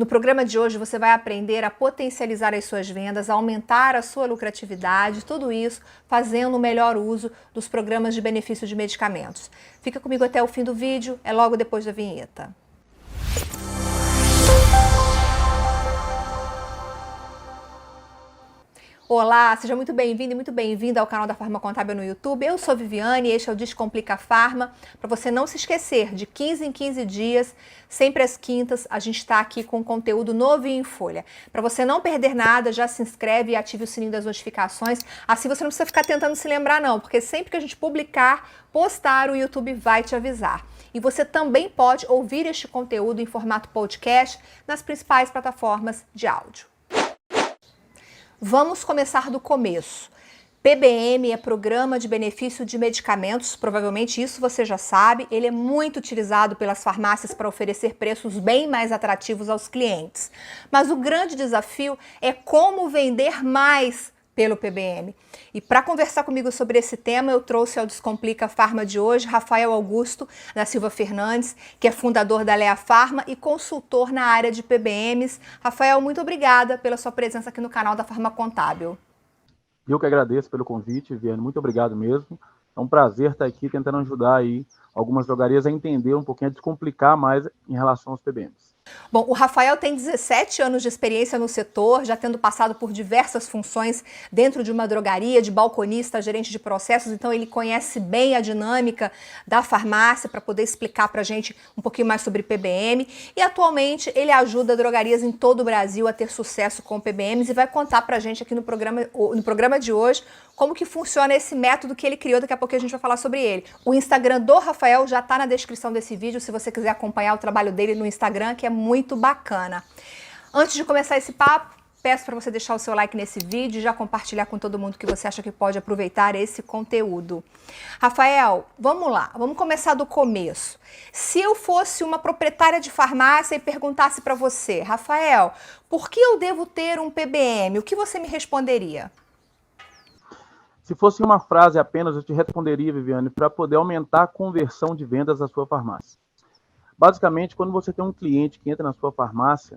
No programa de hoje você vai aprender a potencializar as suas vendas, a aumentar a sua lucratividade, tudo isso fazendo o melhor uso dos programas de benefício de medicamentos. Fica comigo até o fim do vídeo, é logo depois da vinheta. Olá, seja muito bem-vindo e muito bem-vinda ao canal da Farma Contábil no YouTube. Eu sou Viviane e este é o Descomplica Farma. Para você não se esquecer, de 15 em 15 dias, sempre às quintas, a gente está aqui com conteúdo novo e em folha. Para você não perder nada, já se inscreve e ative o sininho das notificações. Assim você não precisa ficar tentando se lembrar não, porque sempre que a gente publicar, postar, o YouTube vai te avisar. E você também pode ouvir este conteúdo em formato podcast nas principais plataformas de áudio. Vamos começar do começo. PBM é Programa de Benefício de Medicamentos, provavelmente isso você já sabe. Ele é muito utilizado pelas farmácias para oferecer preços bem mais atrativos aos clientes. Mas o grande desafio é como vender mais pelo PBM. E para conversar comigo sobre esse tema, eu trouxe ao Descomplica Farma de hoje Rafael Augusto da Silva Fernandes, que é fundador da Lea Farma e consultor na área de PBMs. Rafael, muito obrigada pela sua presença aqui no canal da Farma Contábil. Eu que agradeço pelo convite, Viviane, muito obrigado mesmo. É um prazer estar aqui tentando ajudar aí algumas drogarias a entender um pouquinho, a descomplicar mais em relação aos PBMs. Bom, o Rafael tem 17 anos de experiência no setor, já tendo passado por diversas funções dentro de uma drogaria, de balconista, gerente de processos, então ele conhece bem a dinâmica da farmácia para poder explicar para a gente um pouquinho mais sobre PBM e atualmente ele ajuda drogarias em todo o Brasil a ter sucesso com PBMs e vai contar para a gente aqui no programa de hoje como que funciona esse método que ele criou, daqui a pouco a gente vai falar sobre ele. O Instagram do Rafael já está na descrição desse vídeo, se você quiser acompanhar o trabalho dele no Instagram, que é muito bacana. Antes de começar esse papo, peço para você deixar o seu like nesse vídeo e já compartilhar com todo mundo que você acha que pode aproveitar esse conteúdo. Rafael, vamos lá, vamos começar do começo. Se eu fosse uma proprietária de farmácia e perguntasse para você, Rafael, por que eu devo ter um PBM? O que você me responderia? Se fosse uma frase apenas, eu te responderia, Viviane, para poder aumentar a conversão de vendas da sua farmácia. Basicamente, quando você tem um cliente que entra na sua farmácia,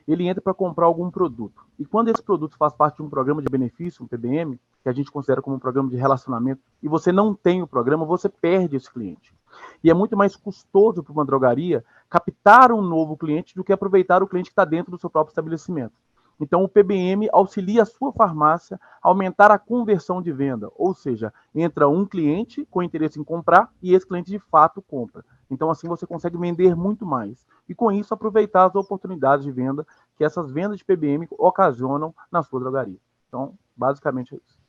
ele entra para comprar algum produto. E quando esse produto faz parte de um programa de benefício, um PBM, que a gente considera como um programa de relacionamento, e você não tem o programa, você perde esse cliente. E é muito mais custoso para uma drogaria captar um novo cliente do que aproveitar o cliente que está dentro do seu próprio estabelecimento. Então, o PBM auxilia a sua farmácia a aumentar a conversão de venda, ou seja, entra um cliente com interesse em comprar e esse cliente de fato compra. Então, assim, você consegue vender muito mais. E, com isso, aproveitar as oportunidades de venda que essas vendas de PBM ocasionam na sua drogaria. Então, basicamente é isso.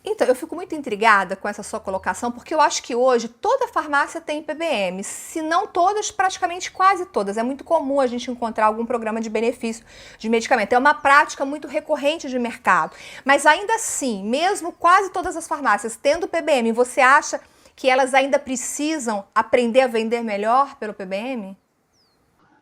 Então, eu fico muito intrigada com essa sua colocação, porque eu acho que hoje toda farmácia tem PBM, se não todas, praticamente quase todas. É muito comum a gente encontrar algum programa de benefício de medicamento. É uma prática muito recorrente de mercado. Mas ainda assim, mesmo quase todas as farmácias tendo PBM, você acha que elas ainda precisam aprender a vender melhor pelo PBM?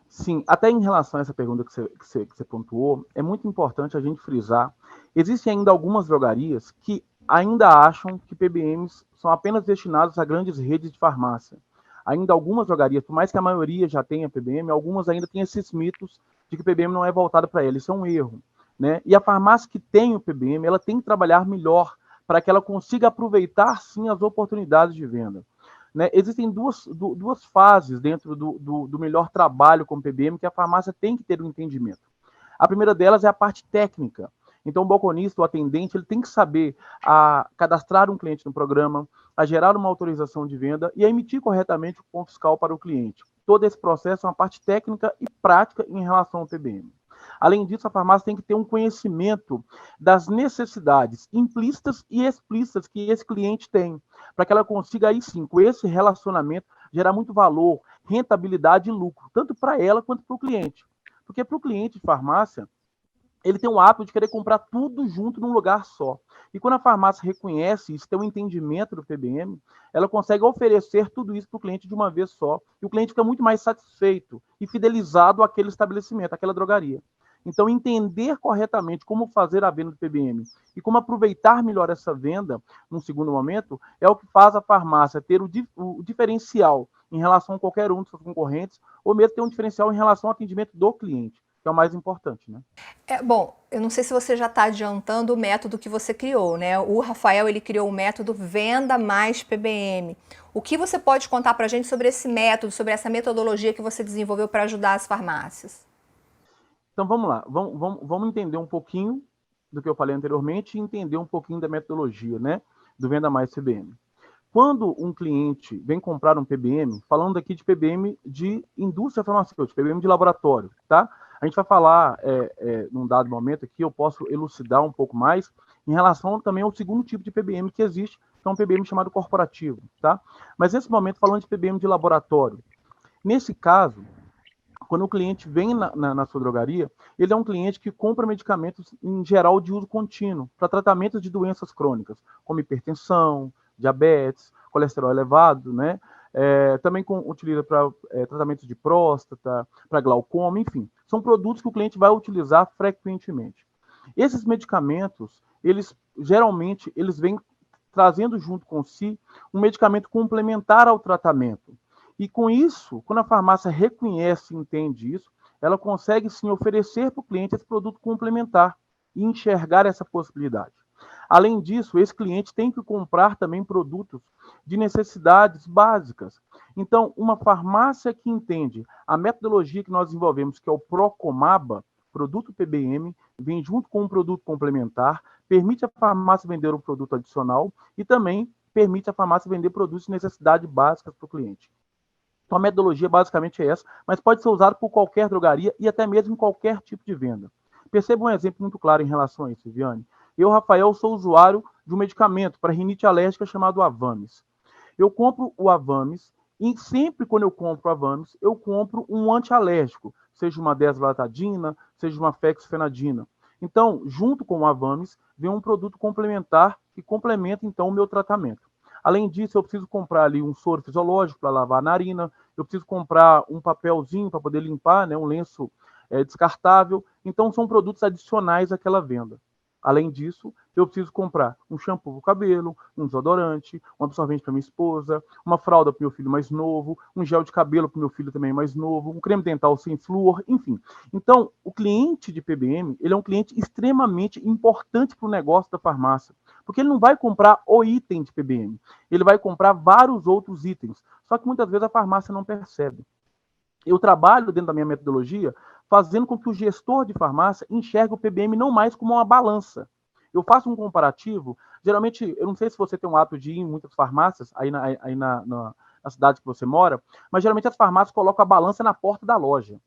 Sim, até em relação a essa pergunta que você pontuou, é muito importante a gente frisar. Existem ainda algumas drogarias que ainda acham que PBMs são apenas destinados a grandes redes de farmácia. Ainda algumas drogarias, por mais que a maioria já tenha PBM, algumas ainda têm esses mitos de que o PBM não é voltado para eles. Isso é um erro, né? E a farmácia que tem o PBM, ela tem que trabalhar melhor para que ela consiga aproveitar, sim, as oportunidades de venda. Né? Existem duas fases dentro do melhor trabalho com o PBM que a farmácia tem que ter um entendimento. A primeira delas é a parte técnica. Então, o balconista, o atendente, ele tem que saber cadastrar um cliente no programa, a gerar uma autorização de venda e a emitir corretamente o ponto fiscal para o cliente. Todo esse processo é uma parte técnica e prática em relação ao PBM. Além disso, a farmácia tem que ter um conhecimento das necessidades implícitas e explícitas que esse cliente tem, para que ela consiga, aí sim, com esse relacionamento, gerar muito valor, rentabilidade e lucro, tanto para ela quanto para o cliente. Porque para o cliente de farmácia, ele tem o hábito de querer comprar tudo junto num lugar só. E quando a farmácia reconhece isso, tem um entendimento do PBM, ela consegue oferecer tudo isso para o cliente de uma vez só. E o cliente fica muito mais satisfeito e fidelizado àquele estabelecimento, àquela drogaria. Então, entender corretamente como fazer a venda do PBM e como aproveitar melhor essa venda, num segundo momento, é o que faz a farmácia ter o diferencial em relação a qualquer um dos seus concorrentes, ou mesmo ter um diferencial em relação ao atendimento do cliente. que é o mais importante, né? Bom, eu não sei se você já está adiantando o método que você criou, né? O Rafael, ele criou o método Venda Mais PBM. O que você pode contar para a gente sobre esse método, sobre essa metodologia que você desenvolveu para ajudar as farmácias? Então vamos lá, vamos entender um pouquinho do que eu falei anteriormente e entender um pouquinho da metodologia, né, do Venda Mais PBM. Quando um cliente vem comprar um PBM, falando aqui de PBM de indústria farmacêutica, PBM de laboratório, tá? A gente vai falar num dado momento aqui, eu posso elucidar um pouco mais em relação também ao segundo tipo de PBM que existe, que é um PBM chamado corporativo, tá? Mas nesse momento, falando de PBM de laboratório, nesse caso, quando o cliente vem na sua drogaria, ele é um cliente que compra medicamentos, em geral, de uso contínuo, para tratamento de doenças crônicas, como hipertensão, diabetes, colesterol elevado, né? Também utiliza para tratamento de próstata, para glaucoma, enfim. São produtos que o cliente vai utilizar frequentemente. Esses medicamentos, geralmente, eles vêm trazendo junto com si um medicamento complementar ao tratamento. E com isso, quando a farmácia reconhece e entende isso, ela consegue sim oferecer para o cliente esse produto complementar e enxergar essa possibilidade. Além disso, esse cliente tem que comprar também produtos de necessidades básicas. Então, uma farmácia que entende a metodologia que nós desenvolvemos, que é o Procomaba, produto PBM, vem junto com um produto complementar, permite a farmácia vender um produto adicional e também permite a farmácia vender produtos de necessidade básicas para o cliente. Então, a metodologia basicamente é essa, mas pode ser usada por qualquer drogaria e até mesmo em qualquer tipo de venda. Perceba um exemplo muito claro em relação a isso, Viviane. Eu, Rafael, sou usuário de um medicamento para rinite alérgica chamado Avamis. Eu compro o Avamis e sempre quando eu compro o Avamis, eu compro um antialérgico, seja uma deslatadina, seja uma fexfenadina. Então, junto com o Avamis, vem um produto complementar que complementa, então, o meu tratamento. Além disso, eu preciso comprar ali um soro fisiológico para lavar a narina, eu preciso comprar um papelzinho para poder limpar, né, um lenço descartável. Então, são produtos adicionais àquela venda. Além disso, eu preciso comprar um shampoo para o cabelo, um desodorante, um absorvente para minha esposa, uma fralda para o meu filho mais novo, um gel de cabelo para o meu filho também mais novo, um creme dental sem flúor, enfim. Então, o cliente de PBM, ele é um cliente extremamente importante para o negócio da farmácia, porque ele não vai comprar o item de PBM, ele vai comprar vários outros itens, só que muitas vezes a farmácia não percebe. Eu trabalho dentro da minha metodologia fazendo com que o gestor de farmácia enxergue o PBM não mais como uma balança. Eu faço um comparativo, geralmente, eu não sei se você tem um hábito de ir em muitas farmácias, na cidade que você mora, mas geralmente as farmácias colocam a balança na porta da loja,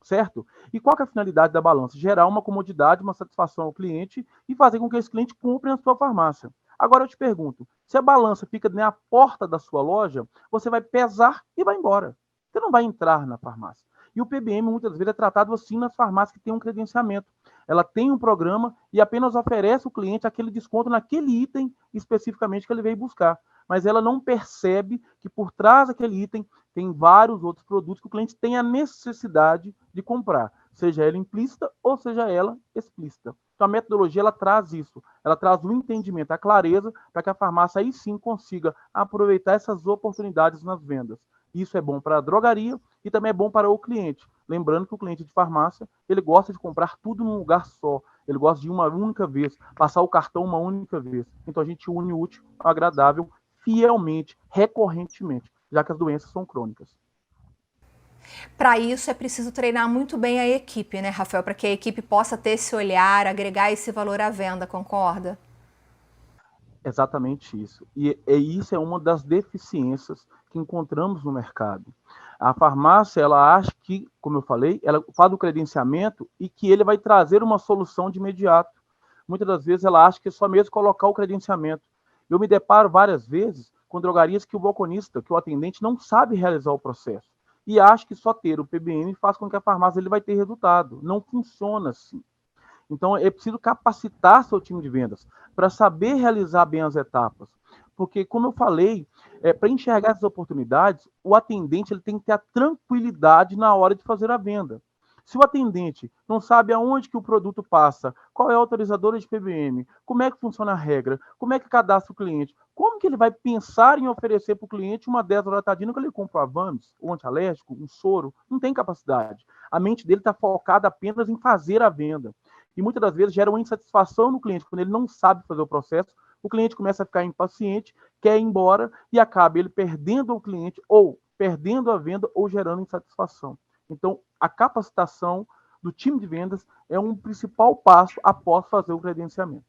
certo? E qual que é a finalidade da balança? Gerar uma comodidade, uma satisfação ao cliente e fazer com que esse cliente compre na sua farmácia. Agora eu te pergunto, se a balança fica na porta da sua loja, você vai pesar e vai embora. Você não vai entrar na farmácia. E o PBM, muitas vezes, é tratado assim nas farmácias que têm um credenciamento. Ela tem um programa e apenas oferece ao cliente aquele desconto naquele item especificamente que ele veio buscar. Mas ela não percebe que por trás daquele item tem vários outros produtos que o cliente tem a necessidade de comprar, seja ela implícita ou seja ela explícita. Então, a metodologia ela traz isso, ela traz o entendimento, a clareza, para que a farmácia aí sim consiga aproveitar essas oportunidades nas vendas. Isso é bom para a drogaria e também é bom para o cliente. Lembrando que o cliente de farmácia, ele gosta de comprar tudo num lugar só. Ele gosta de ir uma única vez, passar o cartão uma única vez. Então a gente une o útil ao agradável fielmente, recorrentemente, já que as doenças são crônicas. Para isso é preciso treinar muito bem a equipe, né, Rafael? Para que a equipe possa ter esse olhar, agregar esse valor à venda, concorda? Exatamente isso. E isso é uma das deficiências que encontramos no mercado. A farmácia, ela acha que, como eu falei, ela faz o credenciamento e que ele vai trazer uma solução de imediato. Muitas das vezes ela acha que é só mesmo colocar o credenciamento. Eu me deparo várias vezes com drogarias que o balconista, que o atendente não sabe realizar o processo. E acha que só ter o PBM faz com que a farmácia ele vai ter resultado. Não funciona assim. Então, é preciso capacitar seu time de vendas para saber realizar bem as etapas. Porque, como eu falei, para enxergar essas oportunidades, o atendente ele tem que ter a tranquilidade na hora de fazer a venda. Se o atendente não sabe aonde que o produto passa, qual é a autorizadora de PBM, como é que funciona a regra, como é que cadastra o cliente, como que ele vai pensar em oferecer para o cliente uma desloratadina que ele compra um Avames, um antialérgico, um soro? Não tem capacidade. A mente dele está focada apenas em fazer a venda. E muitas das vezes gera uma insatisfação no cliente. Quando ele não sabe fazer o processo, o cliente começa a ficar impaciente, quer ir embora e acaba ele perdendo o cliente ou perdendo a venda ou gerando insatisfação. Então, a capacitação do time de vendas é um principal passo após fazer o credenciamento.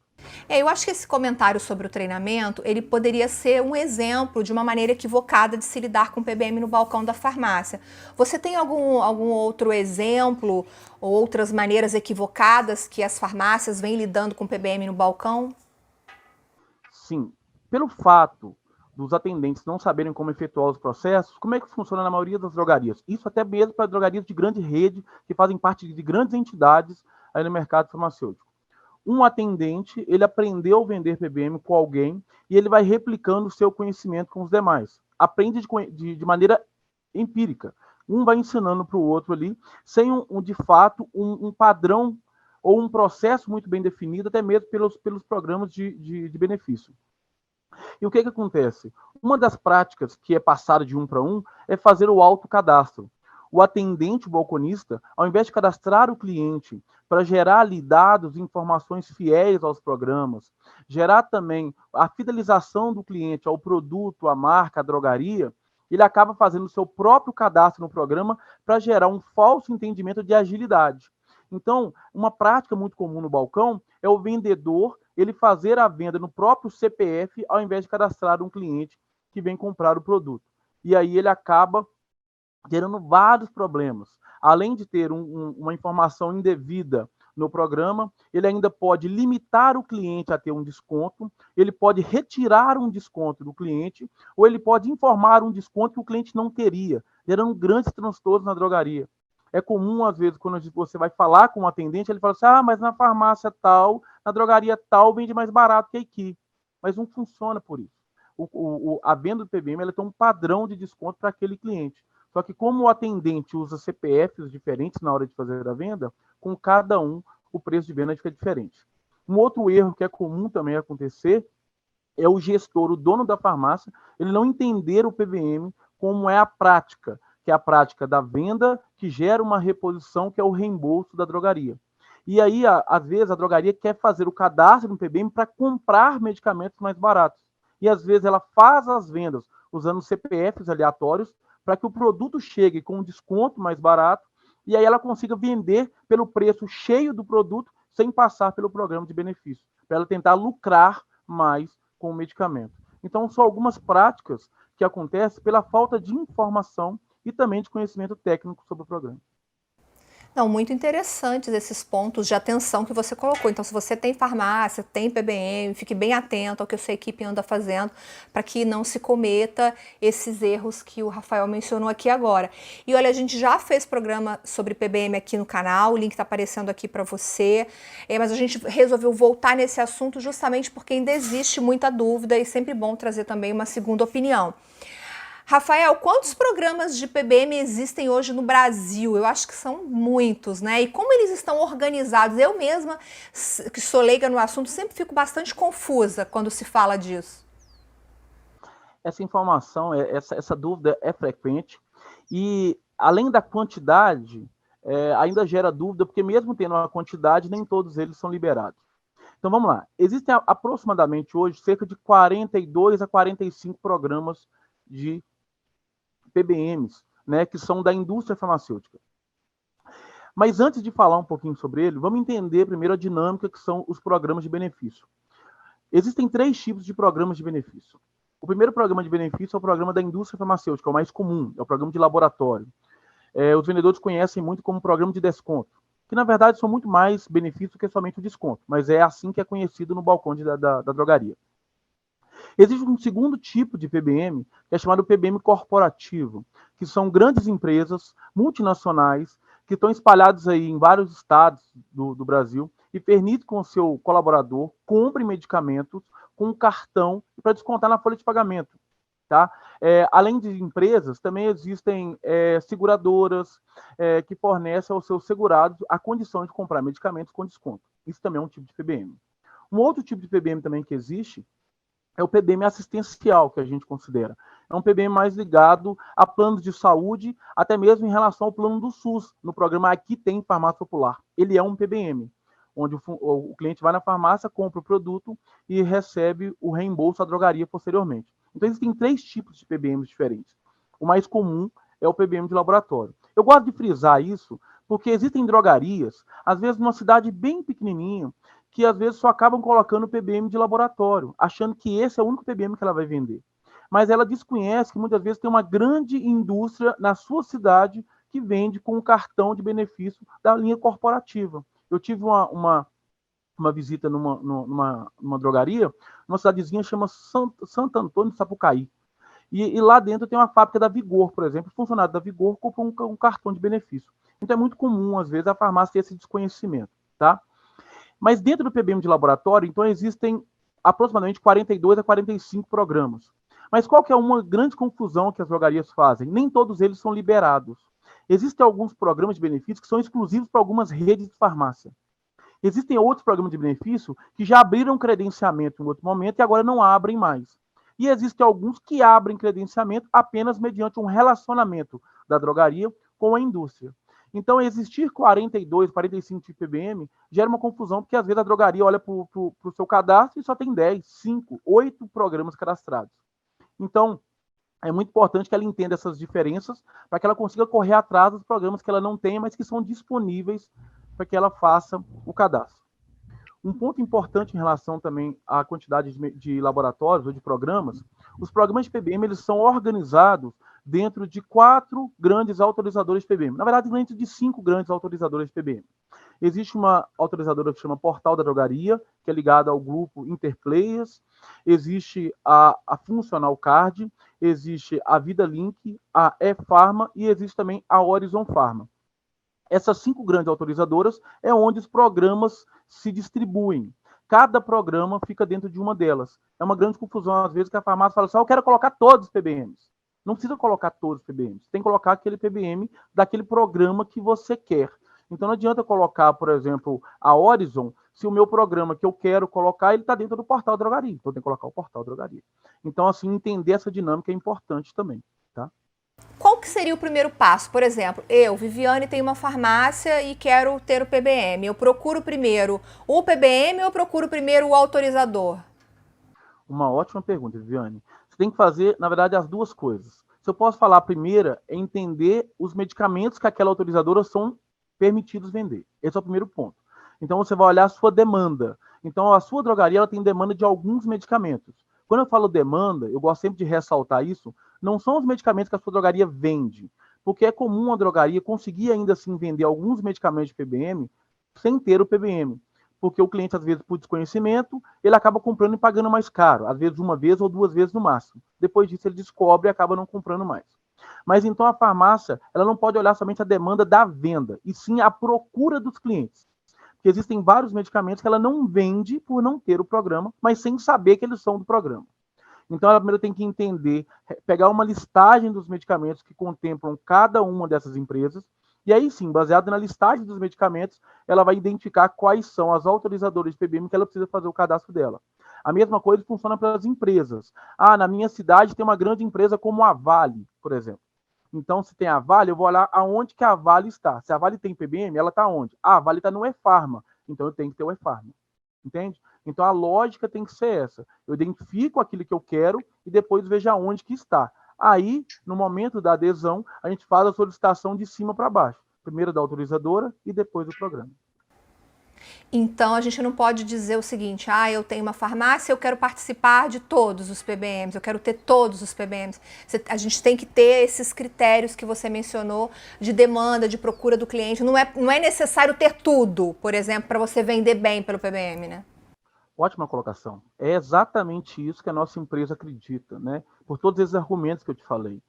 Eu acho que esse comentário sobre o treinamento, ele poderia ser um exemplo de uma maneira equivocada de se lidar com o PBM no balcão da farmácia. Você tem algum outro exemplo ou outras maneiras equivocadas que as farmácias vêm lidando com o PBM no balcão? Sim, pelo fato dos atendentes não saberem como efetuar os processos, como é que funciona na maioria das drogarias? Isso até mesmo para drogarias de grande rede, que fazem parte de grandes entidades aí no mercado farmacêutico. Um atendente, ele aprendeu a vender PBM com alguém e ele vai replicando o seu conhecimento com os demais. Aprende de maneira empírica. Um vai ensinando para o outro ali, sem de fato, um padrão ou um processo muito bem definido, até mesmo pelos programas de benefício. E o que acontece? Uma das práticas que é passada de um para um é fazer o autocadastro. O atendente, o balconista, ao invés de cadastrar o cliente para gerar ali dados e informações fiéis aos programas, gerar também a fidelização do cliente ao produto, à marca, à drogaria, ele acaba fazendo o seu próprio cadastro no programa para gerar um falso entendimento de agilidade. Então, uma prática muito comum no balcão é o vendedor ele fazer a venda no próprio CPF ao invés de cadastrar um cliente que vem comprar o produto. E aí ele acaba gerando vários problemas. Além de ter uma informação indevida no programa, ele ainda pode limitar o cliente a ter um desconto, ele pode retirar um desconto do cliente, ou ele pode informar um desconto que o cliente não queria, gerando grandes transtornos na drogaria. É comum, às vezes, quando você vai falar com um atendente, ele fala assim, mas na farmácia tal, na drogaria tal, vende mais barato que aqui. Mas não funciona por isso. A venda do PBM ela tem um padrão de desconto para aquele cliente. Só que como o atendente usa CPFs diferentes na hora de fazer a venda, com cada um o preço de venda fica diferente. Um outro erro que é comum também acontecer é o gestor, o dono da farmácia, ele não entender o PBM como é a prática, que é a prática da venda que gera uma reposição, que é o reembolso da drogaria. E aí, às vezes, a drogaria quer fazer o cadastro no PBM para comprar medicamentos mais baratos. E às vezes ela faz as vendas usando CPFs aleatórios para que o produto chegue com um desconto mais barato e aí ela consiga vender pelo preço cheio do produto sem passar pelo programa de benefício, para ela tentar lucrar mais com o medicamento. Então, são algumas práticas que acontecem pela falta de informação e também de conhecimento técnico sobre o programa. Não, muito interessantes esses pontos de atenção que você colocou. Então, se você tem farmácia, tem PBM, fique bem atento ao que a sua equipe anda fazendo para que não se cometa esses erros que o Rafael mencionou aqui agora. E olha, a gente já fez programa sobre PBM aqui no canal, o link está aparecendo aqui para você, mas a gente resolveu voltar nesse assunto justamente porque ainda existe muita dúvida e sempre bom trazer também uma segunda opinião. Rafael, quantos programas de PBM existem hoje no Brasil? Eu acho que são muitos, né? E como eles estão organizados? Eu mesma, que sou leiga no assunto, sempre fico bastante confusa quando se fala disso. Essa informação, essa dúvida é frequente e, além da quantidade, ainda gera dúvida, porque mesmo tendo uma quantidade, nem todos eles são liberados. Então, vamos lá. Existem aproximadamente hoje cerca de 42 a 45 programas de PBMs, né, que são da indústria farmacêutica. Mas antes de falar um pouquinho sobre ele, vamos entender primeiro a dinâmica que são os programas de benefício. Existem 3 tipos de programas de benefício. O primeiro programa de benefício é o programa da indústria farmacêutica, é o mais comum, é o programa de laboratório. Os vendedores conhecem muito como programa de desconto, que na verdade são muito mais benefícios do que somente o desconto, mas é assim que é conhecido no balcão da drogaria. Existe um segundo tipo de PBM, que é chamado PBM corporativo, que são grandes empresas multinacionais que estão espalhadas aí em vários estados do Brasil e permitem que o seu colaborador compre medicamentos com um cartão para descontar na folha de pagamento. Tá? Além de empresas, também existem seguradoras que fornecem aos seus segurados a condição de comprar medicamentos com desconto. Isso também é um tipo de PBM. Um outro tipo de PBM também que existe é o PBM assistencial, que a gente considera. É um PBM mais ligado a planos de saúde, até mesmo em relação ao plano do SUS, no programa Aqui Tem Farmácia Popular. Ele é um PBM, onde o cliente vai na farmácia, compra o produto e recebe o reembolso à drogaria posteriormente. Então, existem 3 tipos de PBMs diferentes. O mais comum é o PBM de laboratório. Eu gosto de frisar isso, porque existem drogarias, às vezes numa cidade bem pequenininha, que às vezes só acabam colocando o PBM de laboratório, achando que esse é o único PBM que ela vai vender. Mas ela desconhece que muitas vezes tem uma grande indústria na sua cidade que vende com um cartão de benefício da linha corporativa. Eu tive uma visita numa drogaria, numa cidadezinha chama Santo Antônio de Sapucaí. E lá dentro tem uma fábrica da Vigor, por exemplo. O funcionário da Vigor compra um cartão de benefício. Então é muito comum, às vezes, a farmácia ter esse desconhecimento, tá? Mas dentro do PBM de laboratório, então, existem aproximadamente 42 a 45 programas. Mas qual que é uma grande confusão que as drogarias fazem? Nem todos eles são liberados. Existem alguns programas de benefício que são exclusivos para algumas redes de farmácia. Existem outros programas de benefício que já abriram credenciamento em outro momento e agora não abrem mais. E existem alguns que abrem credenciamento apenas mediante um relacionamento da drogaria com a indústria. Então, existir 42, 45 de PBM gera uma confusão, porque às vezes a drogaria olha para o seu cadastro e só tem 10, 5, 8 programas cadastrados. Então, é muito importante que ela entenda essas diferenças para que ela consiga correr atrás dos programas que ela não tem, mas que são disponíveis para que ela faça o cadastro. Um ponto importante em relação também à quantidade de laboratórios ou de programas, os programas de PBM eles são organizados dentro de 4 grandes autorizadores de PBM. Na verdade, dentro de 5 grandes autorizadores de PBM. Existe uma autorizadora que chama Portal da Drogaria, que é ligada ao grupo Interplayers. Existe a Funcional Card, existe a Vida Link, a E-Pharma e existe também a Horizon Pharma. Essas 5 grandes autorizadoras é onde os programas se distribuem. Cada programa fica dentro de uma delas. É uma grande confusão, às vezes, que a farmácia fala assim, eu quero colocar todos os PBMs. Não precisa colocar todos os PBMs. Tem que colocar aquele PBM daquele programa que você quer. Então, não adianta colocar, por exemplo, a Horizon, se o meu programa que eu quero colocar, ele está dentro do portal drogaria. Então, tem que colocar o portal drogaria. Então, assim, entender essa dinâmica é importante também, tá? Qual que seria o primeiro passo? Por exemplo, eu, Viviane, tenho uma farmácia e quero ter o PBM. Eu procuro primeiro o PBM ou eu procuro primeiro o autorizador? Uma ótima pergunta, Viviane. Você tem que fazer, na verdade, as duas coisas. Se eu posso falar, a primeira é entender os medicamentos que aquela autorizadora são permitidos vender. Esse é o primeiro ponto. Então, você vai olhar a sua demanda. Então, a sua drogaria ela tem demanda de alguns medicamentos. Quando eu falo demanda, eu gosto sempre de ressaltar isso, não são os medicamentos que a sua drogaria vende, porque é comum a drogaria conseguir ainda assim vender alguns medicamentos de PBM sem ter o PBM, porque o cliente, às vezes, por desconhecimento, ele acaba comprando e pagando mais caro, às vezes uma vez ou 2 vezes no máximo. Depois disso, ele descobre e acaba não comprando mais. Mas então a farmácia, ela não pode olhar somente a demanda da venda, e sim a procura dos clientes. Porque existem vários medicamentos que ela não vende por não ter o programa, mas sem saber que eles são do programa. Então, ela primeiro tem que entender, pegar uma listagem dos medicamentos que contemplam cada uma dessas empresas, e aí sim, baseado na listagem dos medicamentos, ela vai identificar quais são as autorizadoras de PBM que ela precisa fazer o cadastro dela. A mesma coisa funciona para as empresas. Na minha cidade tem uma grande empresa como a Vale, por exemplo. Então, se tem a Vale, eu vou olhar aonde que a Vale está. Se a Vale tem PBM, ela está onde? A Vale está no E-Pharma. Então, eu tenho que ter o E-Pharma. Entende? Então, a lógica tem que ser essa. Eu identifico aquilo que eu quero e depois vejo aonde que está. Aí, no momento da adesão, a gente faz a solicitação de cima para baixo. Primeiro da autorizadora e depois do programa. Então, a gente não pode dizer o seguinte, eu tenho uma farmácia, eu quero participar de todos os PBMs, eu quero ter todos os PBMs. A gente tem que ter esses critérios que você mencionou de demanda, de procura do cliente. Não é necessário ter tudo, por exemplo, para você vender bem pelo PBM, né? Ótima colocação. É exatamente isso que a nossa empresa acredita, né? Por todos esses argumentos que eu te falei.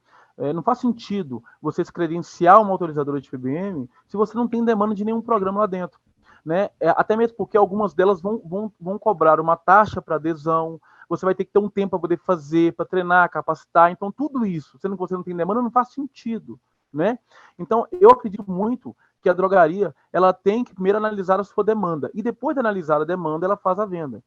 Não faz sentido você se credenciar uma autorizadora de PBM se você não tem demanda de nenhum programa lá dentro. Né? Até mesmo porque algumas delas vão cobrar uma taxa para adesão, você vai ter que ter um tempo para poder fazer, para treinar, capacitar. Então, tudo isso, sendo que você não tem demanda, não faz sentido, né? Então, eu acredito muito que a drogaria, ela tem que primeiro analisar a sua demanda, e depois de analisar a demanda, ela faz a venda.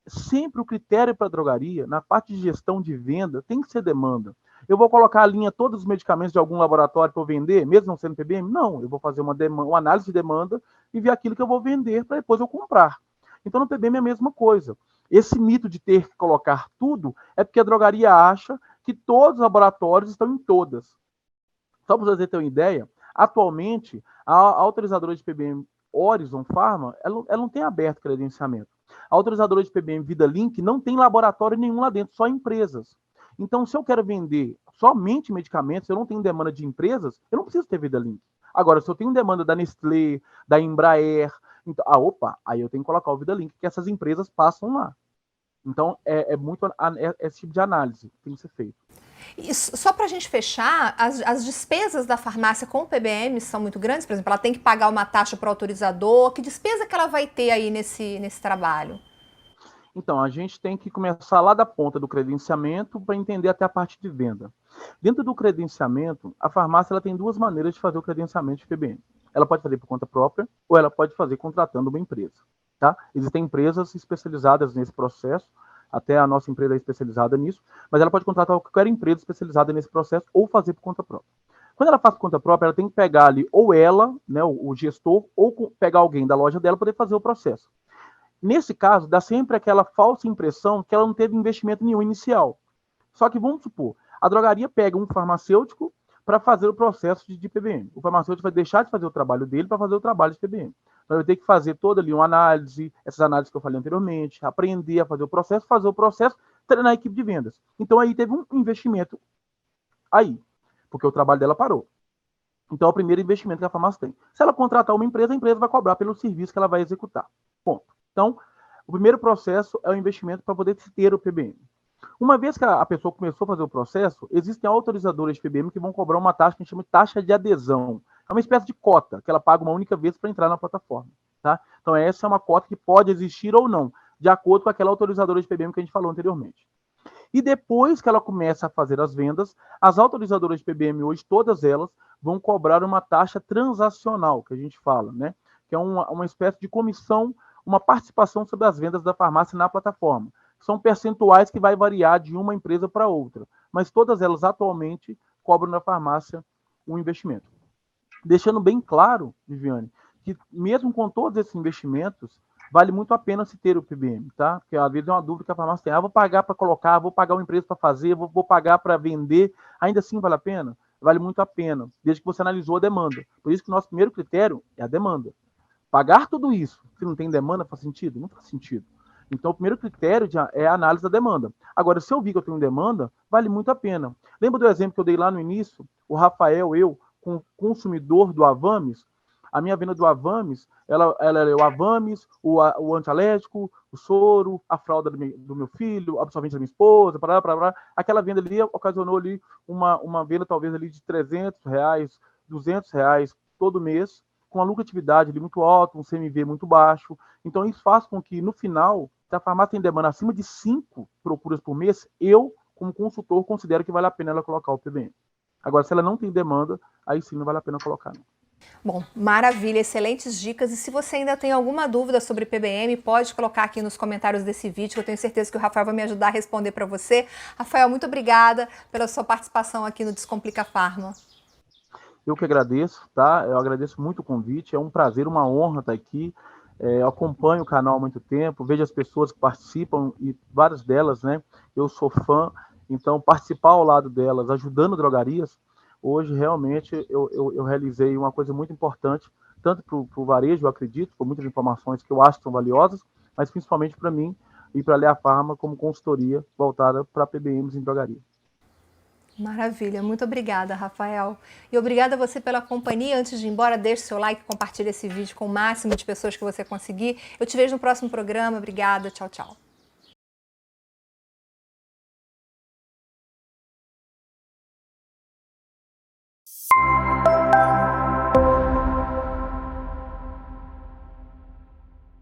Sempre o critério para a drogaria, na parte de gestão de venda, tem que ser demanda. Eu vou colocar a linha todos os medicamentos de algum laboratório para eu vender, mesmo não sendo PBM? Não, eu vou fazer uma análise de demanda e ver aquilo que eu vou vender para depois eu comprar. Então, no PBM é a mesma coisa. Esse mito de ter que colocar tudo é porque a drogaria acha que todos os laboratórios estão em todas. Só para você ter uma ideia, atualmente, a autorizadora de PBM Horizon Pharma, ela não tem aberto credenciamento. A autorizadora de PBM Vida Link não tem laboratório nenhum lá dentro, só empresas. Então, se eu quero vender somente medicamentos, eu não tenho demanda de empresas, eu não preciso ter Vida Link. Agora, se eu tenho demanda da Nestlé, da Embraer, então, aí eu tenho que colocar o Vida Link, que essas empresas passam lá. Então, muito esse tipo de análise que tem que ser feito. E só para a gente fechar, as despesas da farmácia com o PBM são muito grandes? Por exemplo, ela tem que pagar uma taxa para o autorizador. Que despesa que ela vai ter aí nesse trabalho? Então, a gente tem que começar lá da ponta do credenciamento para entender até a parte de venda. Dentro do credenciamento, a farmácia ela tem duas maneiras de fazer o credenciamento de PBM. Ela pode fazer por conta própria ou ela pode fazer contratando uma empresa. Tá? Existem empresas especializadas nesse processo, até a nossa empresa é especializada nisso, mas ela pode contratar qualquer empresa especializada nesse processo ou fazer por conta própria. Quando ela faz por conta própria, ela tem que pegar ali ou ela, né, o gestor, ou pegar alguém da loja dela para poder fazer o processo. Nesse caso, dá sempre aquela falsa impressão que ela não teve investimento nenhum inicial. Só que vamos supor, a drogaria pega um farmacêutico para fazer o processo de PBM. O farmacêutico vai deixar de fazer o trabalho dele para fazer o trabalho de PBM. Então, vai ter que fazer toda ali uma análise, essas análises que eu falei anteriormente, aprender a fazer o processo, treinar a equipe de vendas. Então, aí teve um investimento aí, porque o trabalho dela parou. Então, é o primeiro investimento que a farmácia tem. Se ela contratar uma empresa, a empresa vai cobrar pelo serviço que ela vai executar. Ponto. Então, o primeiro processo é o investimento para poder ter o PBM. Uma vez que a pessoa começou a fazer o processo, existem autorizadoras de PBM que vão cobrar uma taxa que a gente chama de taxa de adesão. É uma espécie de cota que ela paga uma única vez para entrar na plataforma. Tá? Então, essa é uma cota que pode existir ou não, de acordo com aquela autorizadora de PBM que a gente falou anteriormente. E depois que ela começa a fazer as vendas, as autorizadoras de PBM hoje, todas elas, vão cobrar uma taxa transacional, que a gente fala, né? Que é uma espécie de comissão, uma participação sobre as vendas da farmácia na plataforma. São percentuais que vai variar de uma empresa para outra, mas todas elas atualmente cobram na farmácia um investimento. Deixando bem claro, Viviane, que mesmo com todos esses investimentos, vale muito a pena se ter o PBM, tá? Porque às vezes é uma dúvida que a farmácia tem. Vou pagar para colocar, vou pagar uma empresa para fazer, vou pagar para vender. Ainda assim vale a pena? Vale muito a pena, desde que você analisou a demanda. Por isso que o nosso primeiro critério é a demanda. Pagar tudo isso, se não tem demanda, faz sentido? Não faz sentido. Então, o primeiro critério é a análise da demanda. Agora, se eu vi que eu tenho demanda, vale muito a pena. Lembra do exemplo que eu dei lá no início? O Rafael, eu, com consumidor do Avames, a minha venda do Avames, ela é o Avames, o antialérgico, o soro, a fralda do meu filho, o absorvente da minha esposa, aquela venda ali ocasionou ali uma venda talvez ali de R$300, R$200 todo mês, com uma lucratividade ali muito alta, um CMV muito baixo. Então, isso faz com que, no final, se a farmácia tem demanda acima de 5 procuras por mês, eu, como consultor, considero que vale a pena ela colocar o PBM. Agora, se ela não tem demanda, aí sim não vale a pena colocar, não. Bom, maravilha, excelentes dicas. E se você ainda tem alguma dúvida sobre PBM, pode colocar aqui nos comentários desse vídeo, que eu tenho certeza que o Rafael vai me ajudar a responder para você. Rafael, muito obrigada pela sua participação aqui no Descomplica Pharma. Eu que agradeço, tá? Eu agradeço muito o convite, é um prazer, uma honra estar aqui. Eu acompanho o canal há muito tempo, vejo as pessoas que participam e várias delas, né? Eu sou fã, então participar ao lado delas, ajudando drogarias, hoje realmente eu realizei uma coisa muito importante, tanto para o varejo, eu acredito, por muitas informações que eu acho que são valiosas, mas principalmente para mim e para a Lea Pharma como consultoria voltada para PBMs em drogaria. Maravilha, muito obrigada, Rafael. E obrigada a você pela companhia. Antes de ir embora, deixe seu like, compartilhe esse vídeo com o máximo de pessoas que você conseguir. Eu te vejo no próximo programa. Obrigada, tchau, tchau.